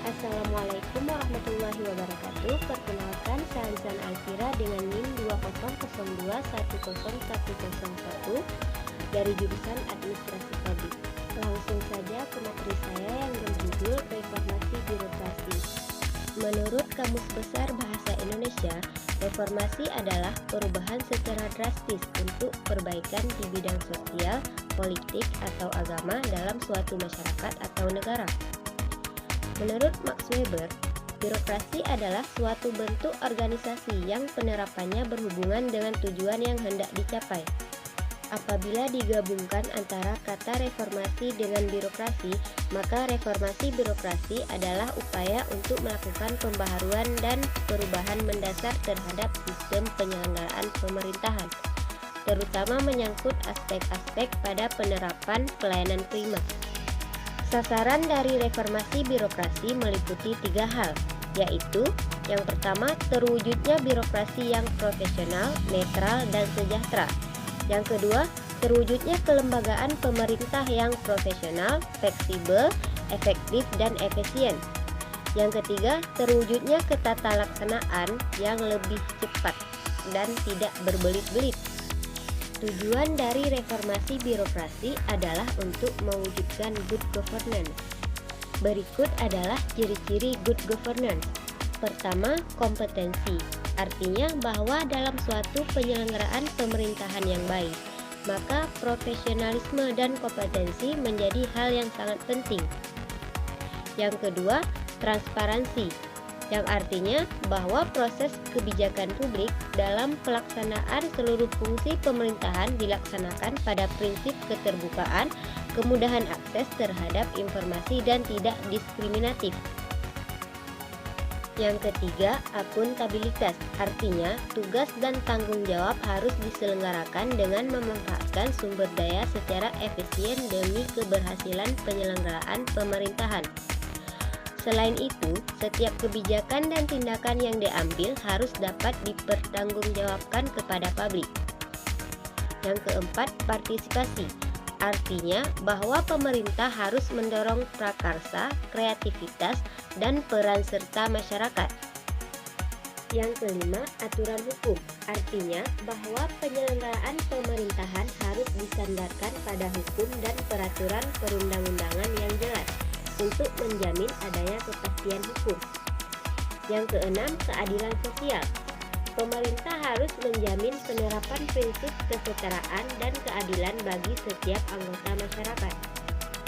Assalamualaikum warahmatullahi wabarakatuh. Perkenalkan, saya Alizan Alfira dengan NIM 200210101 dari jurusan Administrasi Publik. Langsung saja ke materi saya yang berjudul Reformasi Birokrasi. Menurut Kamus Besar Bahasa Indonesia, reformasi adalah perubahan secara drastis untuk perbaikan di bidang sosial, politik, atau agama dalam suatu masyarakat atau negara. Menurut Max Weber, birokrasi adalah suatu bentuk organisasi yang penerapannya berhubungan dengan tujuan yang hendak dicapai. Apabila digabungkan antara kata reformasi dengan birokrasi, maka reformasi birokrasi adalah upaya untuk melakukan pembaharuan dan perubahan mendasar terhadap sistem penyelenggaraan pemerintahan, terutama menyangkut aspek-aspek pada penerapan pelayanan prima. Sasaran dari reformasi birokrasi meliputi 3 hal, yaitu yang pertama, terwujudnya birokrasi yang profesional, netral, dan sejahtera. Yang kedua, terwujudnya kelembagaan pemerintah yang profesional, fleksibel, efektif, dan efisien. Yang ketiga, terwujudnya ketatalaksanaan yang lebih cepat dan tidak berbelit-belit. Tujuan dari reformasi birokrasi adalah untuk mewujudkan good governance. Berikut adalah ciri-ciri good governance. Pertama, kompetensi. Artinya bahwa dalam suatu penyelenggaraan pemerintahan yang baik, maka profesionalisme dan kompetensi menjadi hal yang sangat penting. Yang kedua, transparansi, yang artinya bahwa proses kebijakan publik dalam pelaksanaan seluruh fungsi pemerintahan dilaksanakan pada prinsip keterbukaan, kemudahan akses terhadap informasi, dan tidak diskriminatif. Yang ketiga, akuntabilitas, artinya tugas dan tanggung jawab harus diselenggarakan dengan memanfaatkan sumber daya secara efisien demi keberhasilan penyelenggaraan pemerintahan. Selain itu, setiap kebijakan dan tindakan yang diambil harus dapat dipertanggungjawabkan kepada publik. Yang keempat, partisipasi. Artinya bahwa pemerintah harus mendorong prakarsa, kreativitas, dan peran serta masyarakat. Yang kelima, aturan hukum. Artinya bahwa penyelenggaraan pemerintahan harus disandarkan pada hukum dan peraturan perundang-undangan yang jelas untuk menjamin adanya kepastian hukum. Yang keenam, keadilan sosial. Pemerintah harus menjamin penerapan prinsip kesetaraan dan keadilan bagi setiap anggota masyarakat.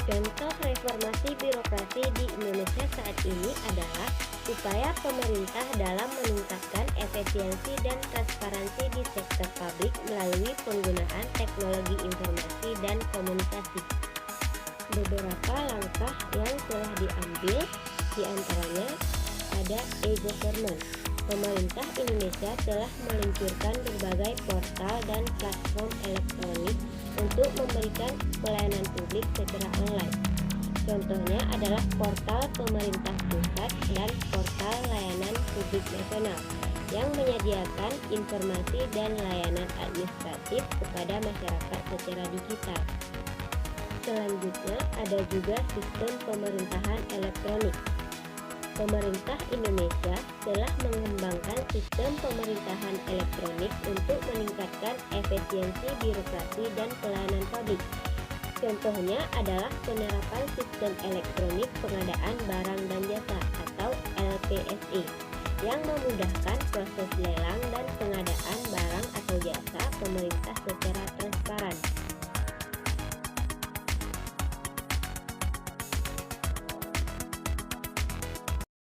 Contoh reformasi birokrasi di Indonesia saat ini adalah upaya pemerintah dalam meningkatkan efisiensi dan transparansi di sektor publik melalui penggunaan teknologi informasi dan komunikasi. Beberapa langkah yang telah diambil diantaranya ada e-government. Pemerintah Indonesia telah meluncurkan berbagai portal dan platform elektronik untuk memberikan pelayanan publik secara online. Contohnya adalah portal pemerintah pusat dan portal layanan publik nasional yang menyediakan informasi dan layanan administratif kepada masyarakat secara digital. Selanjutnya ada juga sistem pemerintahan elektronik. Pemerintah Indonesia telah mengembangkan sistem pemerintahan elektronik untuk meningkatkan efisiensi birokrasi dan pelayanan publik. Contohnya adalah penerapan sistem elektronik pengadaan barang dan jasa atau LPSE yang memudahkan proses lelang dan pengadaan barang atau jasa pemerintah